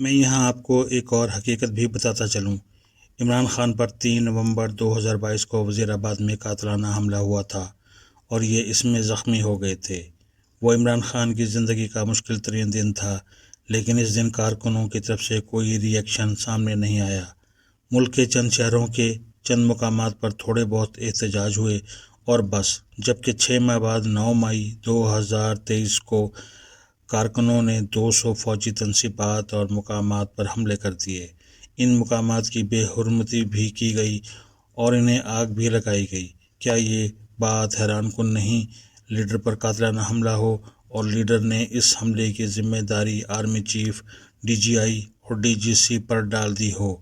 میں یہاں آپ کو ایک اور حقیقت بھی بتاتا چلوں۔ عمران خان پر 3 نومبر 2022 کو وزیر آباد میں قاتلانہ حملہ ہوا تھا اور یہ اس میں زخمی ہو گئے تھے۔ وہ عمران خان کی زندگی کا مشکل ترین دن تھا، لیکن اس دن کارکنوں کی طرف سے کوئی ری ایکشن سامنے نہیں آیا۔ ملک کے چند شہروں کے چند مقامات پر تھوڑے بہت احتجاج ہوئے اور بس، جبکہ 6 ماہ بعد 9 مئی 2023 کو کارکنوں نے 200 فوجی تنصیبات اور مقامات پر حملے کر دیے۔ ان مقامات کی بے حرمتی بھی کی گئی اور انہیں آگ بھی لگائی گئی۔ کیا یہ بات حیران کن نہیں؟ لیڈر پر قاتلانہ حملہ ہو اور لیڈر نے اس حملے کی ذمہ داری آرمی چیف، ڈی جی آئی اور ڈی جی سی پر ڈال دی ہو۔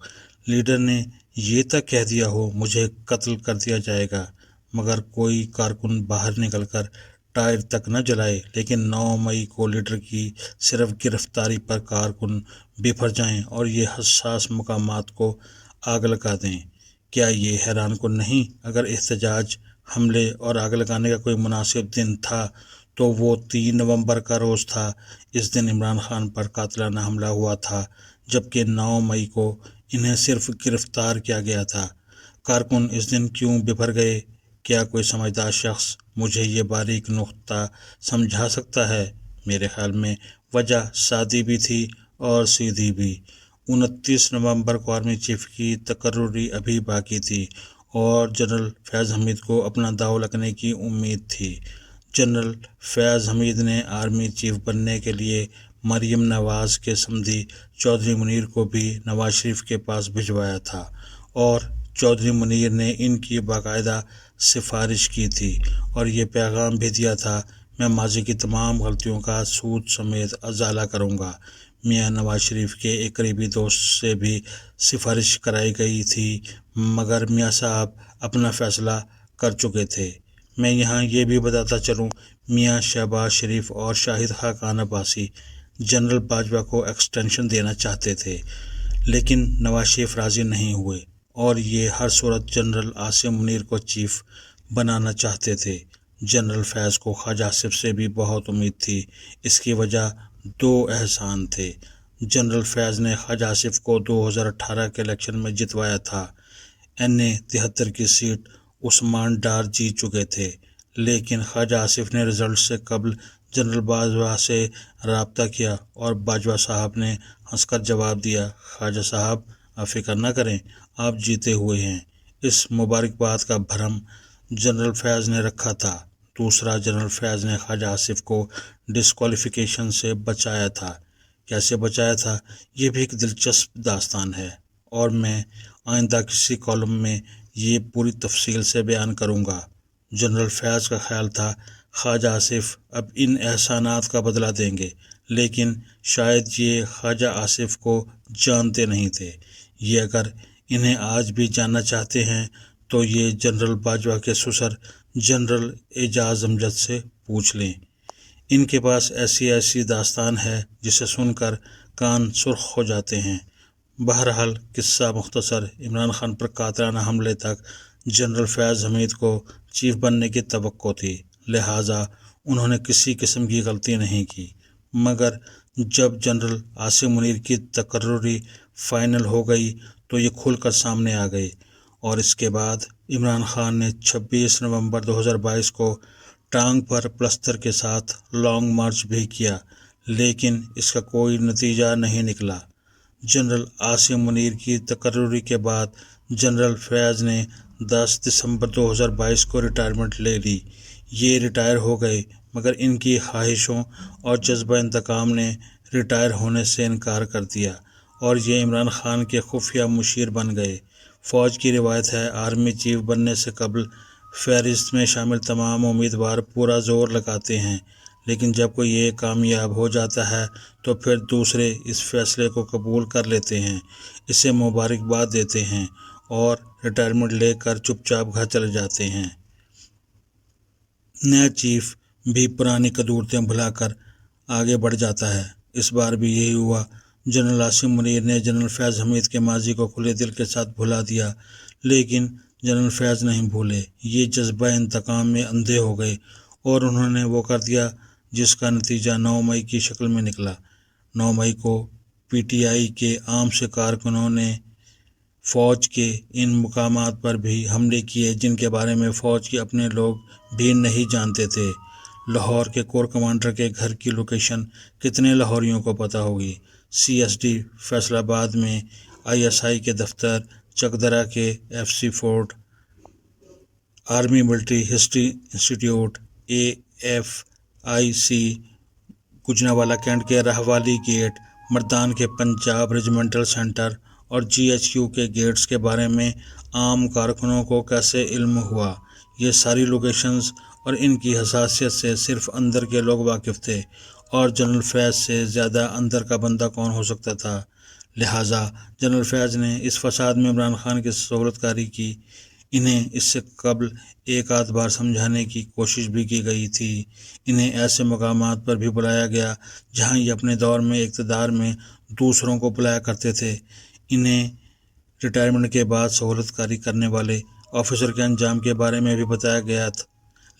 لیڈر نے یہ تک کہہ دیا ہو مجھے قتل کر دیا جائے گا، مگر کوئی کارکن باہر نکل کر ٹائر تک نہ جلائے۔ لیکن 9 مئی کو لیڈر کی صرف گرفتاری پر کارکن بفر جائیں اور یہ حساس مقامات کو آگ لگا دیں۔ کیا یہ حیران کن نہیں؟ اگر احتجاج، حملے اور آگ لگانے کا کوئی مناسب دن تھا تو وہ 3 نومبر کا روز تھا۔ اس دن عمران خان پر قاتلانہ حملہ ہوا تھا، جبکہ 9 مئی کو انہیں صرف گرفتار کیا گیا تھا۔ کارکن اس دن کیوں بفر گئے؟ کیا کوئی سمجھدار شخص مجھے یہ باریک نقطہ سمجھا سکتا ہے؟ میرے خیال میں وجہ سادی بھی تھی اور سیدھی بھی۔ 29 نومبر کو آرمی چیف کی تقرری ابھی باقی تھی اور جنرل فیاض حمید کو اپنا داؤ لگنے کی امید تھی۔ جنرل فیاض حمید نے آرمی چیف بننے کے لیے مریم نواز کے سمدھی چودھری منیر کو بھی نواز شریف کے پاس بھجوایا تھا اور چودھری منیر نے ان کی باقاعدہ سفارش کی تھی اور یہ پیغام بھی دیا تھا میں ماضی کی تمام غلطیوں کا سود سمیت ازالہ کروں گا۔ میاں نواز شریف کے ایک قریبی دوست سے بھی سفارش کرائی گئی تھی، مگر میاں صاحب اپنا فیصلہ کر چکے تھے۔ میں یہاں یہ بھی بتاتا چلوں، میاں شہباز شریف اور شاہد خاقان عباسی جنرل باجوہ کو ایکسٹینشن دینا چاہتے تھے، لیکن نواز شریف راضی نہیں ہوئے اور یہ ہر صورت جنرل عاصم منیر کو چیف بنانا چاہتے تھے۔ جنرل فیاض کو خواجہ آصف سے بھی بہت امید تھی۔ اس کی وجہ 2 احسان تھے۔ جنرل فیاض نے خواجہ آصف کو 2018 کے الیکشن میں جتوایا تھا۔ این اے 73 کی سیٹ عثمان ڈار جیت چکے تھے، لیکن خواجہ آصف نے رزلٹ سے قبل جنرل باجوہ سے رابطہ کیا اور باجوہ صاحب نے ہنس کر جواب دیا، خواجہ صاحب آپ فکر نہ کریں، آپ جیتے ہوئے ہیں۔ اس مبارکباد کا بھرم جنرل فیاض نے رکھا تھا۔ دوسرا، جنرل فیاض نے خواجہ آصف کو ڈسکوالیفیکیشن سے بچایا تھا۔ کیسے بچایا تھا؟ یہ بھی ایک دلچسپ داستان ہے اور میں آئندہ کسی کالم میں یہ پوری تفصیل سے بیان کروں گا۔ جنرل فیاض کا خیال تھا خواجہ آصف اب ان احسانات کا بدلہ دیں گے، لیکن شاید یہ خواجہ آصف کو جانتے نہیں تھے۔ یہ اگر انہیں آج بھی جاننا چاہتے ہیں تو یہ جنرل باجوہ کے سسر جنرل اعجاز امجد سے پوچھ لیں۔ ان کے پاس ایسی داستان ہے جسے سن کر کان سرخ ہو جاتے ہیں۔ بہرحال قصہ مختصر، عمران خان پر قاتلانہ حملے تک جنرل فیاض حمید کو چیف بننے کی توقع تھی، لہٰذا انہوں نے کسی قسم کی غلطی نہیں کی۔ مگر جب جنرل عاصم منیر کی تقرری فائنل ہو گئی تو یہ کھل کر سامنے آ گئی اور اس کے بعد عمران خان نے 26 نومبر 2022 کو ٹانگ پر پلستر کے ساتھ لانگ مارچ بھی کیا، لیکن اس کا کوئی نتیجہ نہیں نکلا۔ جنرل عاصم منیر کی تقرری کے بعد جنرل فیاض نے 10 دسمبر 2022 کو ریٹائرمنٹ لے لی۔ یہ ریٹائر ہو گئے، مگر ان کی خواہشوں اور جذبہ انتقام نے ریٹائر ہونے سے انکار کر دیا اور یہ عمران خان کے خفیہ مشیر بن گئے۔ فوج کی روایت ہے آرمی چیف بننے سے قبل فہرست میں شامل تمام امیدوار پورا زور لگاتے ہیں، لیکن جب کوئی ایک کامیاب ہو جاتا ہے تو پھر دوسرے اس فیصلے کو قبول کر لیتے ہیں، اسے مبارکباد دیتے ہیں اور ریٹائرمنٹ لے کر چپ چاپ گھر چلے جاتے ہیں۔ نیا چیف بھی پرانی قدورتیں بھلا کر آگے بڑھ جاتا ہے۔ اس بار بھی یہی ہوا۔ جنرل عاصم منیر نے جنرل فیاض حمید کے ماضی کو کھلے دل کے ساتھ بھلا دیا، لیکن جنرل فیاض نہیں بھولے۔ یہ جذبہ انتقام میں اندھے ہو گئے اور انہوں نے وہ کر دیا جس کا نتیجہ 9 مئی کی شکل میں نکلا۔ 9 مئی کو PTI کے عام سے کارکنوں نے فوج کے ان مقامات پر بھی حملے کیے جن کے بارے میں فوج کے اپنے لوگ بھی نہیں جانتے تھے۔ لاہور کے کور کمانڈر کے گھر کی لوکیشن کتنے لاہوریوں کو پتہ ہوگی؟ CSD فیصل آباد میں، ISI کے دفتر، چکدرہ کے FC fort, army military history institute, AFIC Gujranwala Cantt کے راہوالی گیٹ، مردان کے پنجاب ریجیمنٹل سینٹر اور GHQ کے گیٹس کے بارے میں عام کارکنوں کو کیسے علم ہوا؟ یہ ساری لوکیشنز اور ان کی حساسیت سے صرف اندر کے لوگ واقف تھے، اور جنرل فیض سے زیادہ اندر کا بندہ کون ہو سکتا تھا؟ لہٰذا جنرل فیض نے اس فساد میں عمران خان کی سہولت کاری کی۔ انہیں اس سے قبل ایک آدھ بار سمجھانے کی کوشش بھی کی گئی تھی۔ انہیں ایسے مقامات پر بھی بلایا گیا جہاں یہ اپنے دور میں اقتدار میں دوسروں کو بلایا کرتے تھے۔ انہیں ریٹائرمنٹ کے بعد سہولت کاری کرنے والے آفیسر کے انجام کے بارے میں بھی بتایا گیا تھا،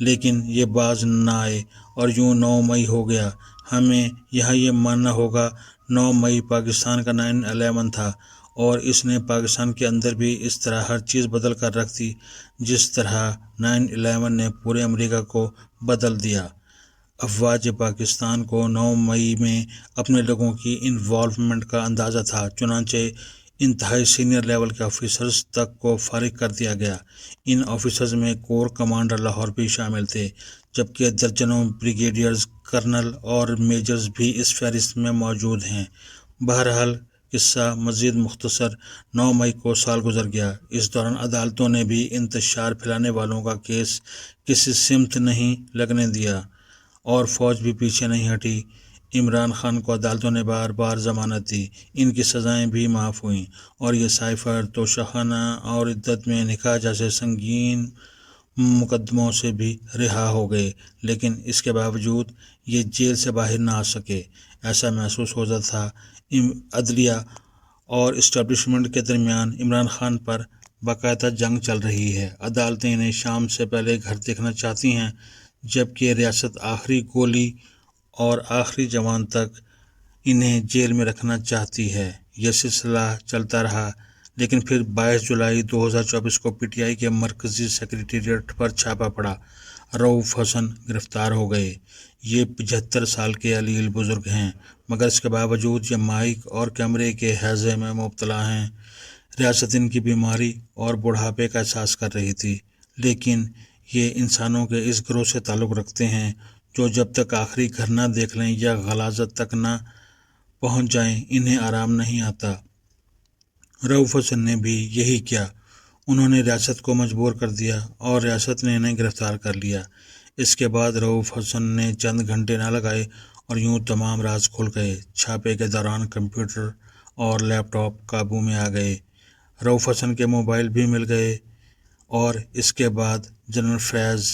لیکن یہ باز نہ آئے اور یوں 9 مئی ہو گیا۔ ہمیں یہاں یہ ماننا ہوگا 9 مئی پاکستان کا 9/11 تھا، اور اس نے پاکستان کے اندر بھی اس طرح ہر چیز بدل کر رکھ دی جس طرح 9/11 نے پورے امریکہ کو بدل دیا۔ افواج پاکستان کو 9 مئی میں اپنے لوگوں کی انوالومنٹ کا اندازہ تھا، چنانچہ انتہائی سینئر لیول کے آفیسرز تک کو فارغ کر دیا گیا۔ ان آفیسرز میں کور کمانڈر لاہور بھی شامل تھے، جبکہ درجنوں بریگیڈیئرز، کرنل اور میجرز بھی اس فہرست میں موجود ہیں۔ بہرحال قصہ مزید مختصر، 9 مئی کو سال گزر گیا۔ اس دوران عدالتوں نے بھی انتشار پھیلانے والوں کا کیس کسی سمت نہیں لگنے دیا، اور فوج بھی پیچھے نہیں ہٹی۔ عمران خان کو عدالتوں نے بار بار ضمانت دی، ان کی سزائیں بھی معاف ہوئیں، اور یہ سائفر، توشخانہ اور عدت میں نکاح جیسے سنگین مقدموں سے بھی رہا ہو گئے، لیکن اس کے باوجود یہ جیل سے باہر نہ آ سکے۔ ایسا محسوس ہوتا تھا عدلیہ اور اسٹیبلشمنٹ کے درمیان عمران خان پر باقاعدہ جنگ چل رہی ہے۔ عدالتیں انہیں شام سے پہلے گھر دیکھنا چاہتی ہیں، جبکہ ریاست آخری گولی اور آخری جوان تک انہیں جیل میں رکھنا چاہتی ہے۔ یہ سلسلہ چلتا رہا، لیکن پھر 22 جولائی 2024 کو PTI کے مرکزی سیکریٹریٹ پر چھاپا پڑا۔ رؤوف حسن گرفتار ہو گئے۔ یہ 75 سال کے علیل بزرگ ہیں، مگر اس کے باوجود یہ مائک اور کیمرے کے ہیضے میں مبتلا ہیں۔ ریاست ان کی بیماری اور بڑھاپے کا احساس کر رہی تھی، لیکن یہ انسانوں کے اس گروہ سے تعلق رکھتے ہیں جو جب تک آخری گھر نہ دیکھ لیں یا غلاظت تک نہ پہنچ جائیں انہیں آرام نہیں آتا۔ رؤوف حسن نے بھی یہی کیا۔ انہوں نے ریاست کو مجبور کر دیا اور ریاست نے انہیں گرفتار کر لیا۔ اس کے بعد رؤوف حسن نے چند گھنٹے نہ لگائے اور یوں تمام راز کھل گئے۔ چھاپے کے دوران کمپیوٹر اور لیپ ٹاپ قابو میں آ گئے، رؤوف حسن کے موبائل بھی مل گئے، اور اس کے بعد جنرل فیض،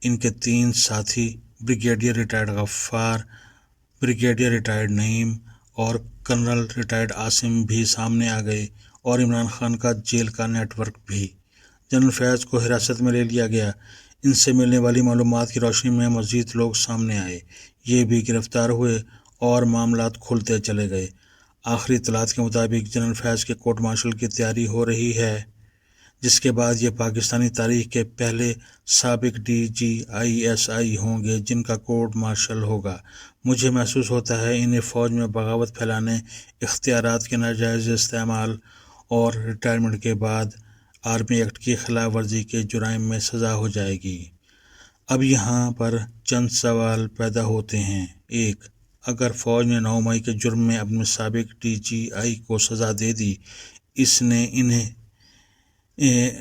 ان کے 3 ساتھی بریگیڈیئر ریٹائرڈ غفار، بریگیڈیئر ریٹائرڈ نعیم اور کرنل ریٹائرڈ عاصم بھی سامنے آ گئے، اور عمران خان کا جیل کا نیٹ ورک بھی۔ جنرل فیض کو حراست میں لے لیا گیا۔ ان سے ملنے والی معلومات کی روشنی میں مزید لوگ سامنے آئے، یہ بھی گرفتار ہوئے، اور معاملات کھلتے چلے گئے۔ آخری اطلاعات کے مطابق جنرل فیض کے کورٹ مارشل کی تیاری ہو رہی ہے، جس کے بعد یہ پاکستانی تاریخ کے پہلے سابق DG/ISI ہوں گے جن کا کورٹ مارشل ہوگا۔ مجھے محسوس ہوتا ہے انہیں فوج میں بغاوت پھیلانے، اختیارات کے ناجائز استعمال اور ریٹائرمنٹ کے بعد آرمی ایکٹ کی خلاف ورزی کے جرائم میں سزا ہو جائے گی۔ اب یہاں پر چند سوال پیدا ہوتے ہیں۔ 1. اگر فوج نے 9 مئی کے جرم میں اپنے سابق DGI کو سزا دے دی، اس نے انہیں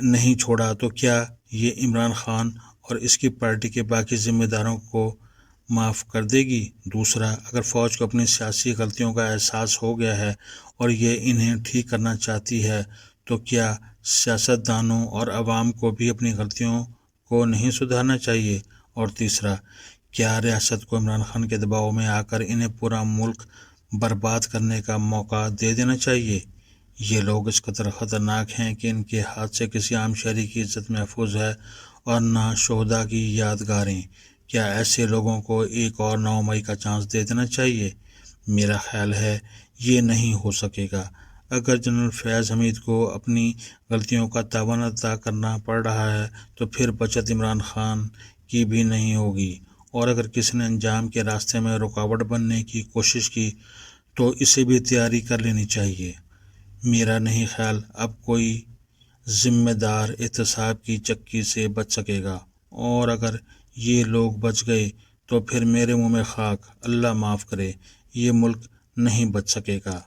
نہیں چھوڑا، تو کیا یہ عمران خان اور اس کی پارٹی کے باقی ذمہ داروں کو معاف کر دے گی؟ 2. اگر فوج کو اپنی سیاسی غلطیوں کا احساس ہو گیا ہے اور یہ انہیں ٹھیک کرنا چاہتی ہے، تو کیا سیاست دانوں اور عوام کو بھی اپنی غلطیوں کو نہیں سدھارنا چاہیے؟ اور 3. کیا ریاست کو عمران خان کے دباؤ میں آ کر انہیں پورا ملک برباد کرنے کا موقع دے دینا چاہیے؟ یہ لوگ اس قدر خطرناک ہیں کہ ان کے ہاتھ سے کسی عام شہری کی عزت محفوظ ہے اور نہ شہداء کی یادگاریں۔ کیا ایسے لوگوں کو ایک اور 9 مئی کا چانس دے دینا چاہیے؟ میرا خیال ہے یہ نہیں ہو سکے گا۔ اگر جنرل فیاض حمید کو اپنی غلطیوں کا تاوان ادا کرنا پڑ رہا ہے تو پھر بچت عمران خان کی بھی نہیں ہوگی، اور اگر کسی نے انجام کے راستے میں رکاوٹ بننے کی کوشش کی تو اسے بھی تیاری کر لینی چاہیے۔ میرا نہیں خیال اب کوئی ذمہ دار احتساب کی چکی سے بچ سکے گا، اور اگر یہ لوگ بچ گئے تو پھر میرے منہ میں خاک، اللہ معاف کرے، یہ ملک نہیں بچ سکے گا۔